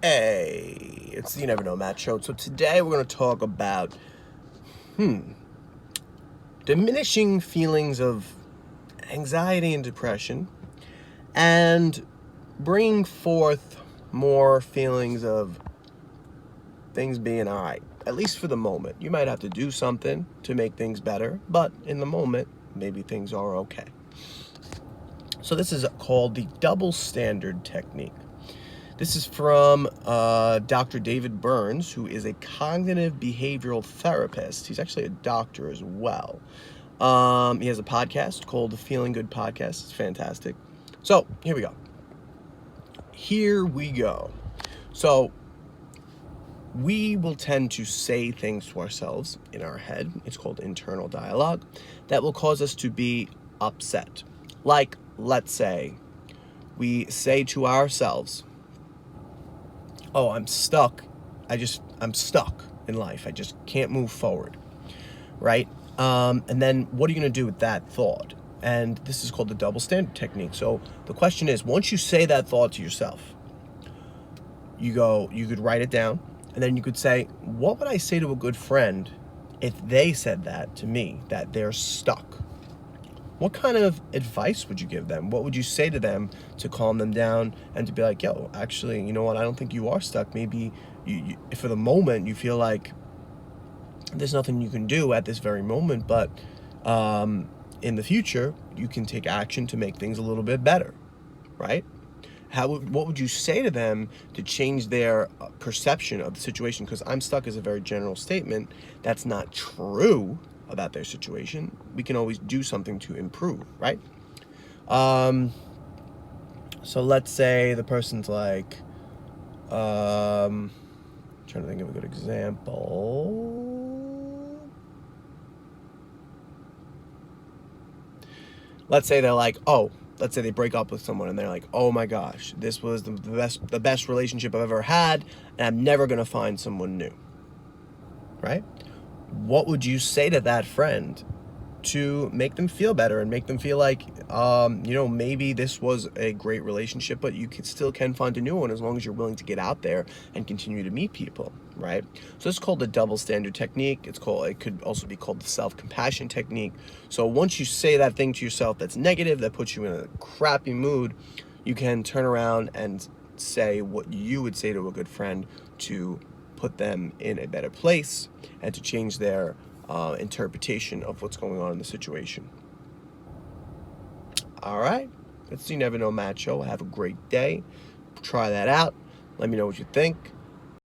Hey, it's the You Never Know Matt Show. So today we're going to talk about diminishing feelings of anxiety and depression and bringing forth more feelings of things being all right, at least for the moment. You might have to do something to make things better, but in the moment, maybe things are okay. So this is called the double standard technique. This is from Dr. David Burns, who is a cognitive behavioral therapist. He's actually a doctor as well. He has a podcast called the Feeling Good Podcast. It's fantastic. So here we go. So we will tend to say things to ourselves in our head. It's called internal dialogue that will cause us to be upset. Like, let's say we say to ourselves, oh, I'm stuck. I'm stuck in life. I just can't move forward, right? And then what are you going to do with that thought? And this is called the double standard technique. So the question is, once you say that thought to yourself, you could write it down, and then you could say, what would I say to a good friend if they said that to me, that they're stuck? What kind of advice would you give them? What would you say to them to calm them down and to be like, yo, actually, you know what? I don't think you are stuck. Maybe you for the moment, you feel like there's nothing you can do at this very moment, but in the future, you can take action to make things a little bit better, right? What would you say to them to change their perception of the situation? Because I'm stuck is a very general statement. That's not true about their situation. We can always do something to improve, right? So let's say the person's like, trying to think of a good example. Let's say they're like, let's say they break up with someone and they're like, oh my gosh, this was the best relationship I've ever had, and I'm never going to find someone new, right? What would you say to that friend to make them feel better and make them feel like, maybe this was a great relationship, but you still can find a new one as long as you're willing to get out there and continue to meet people, right? So it's called the double standard technique. It could also be called the self-compassion technique. So once you say that thing to yourself that's negative, that puts you in a crappy mood, you can turn around and say what you would say to a good friend to put them in a better place and to change their interpretation of what's going on in the situation. All right, it's the You Never Know Matt Show. Have a great day. Try that out. Let me know what you think.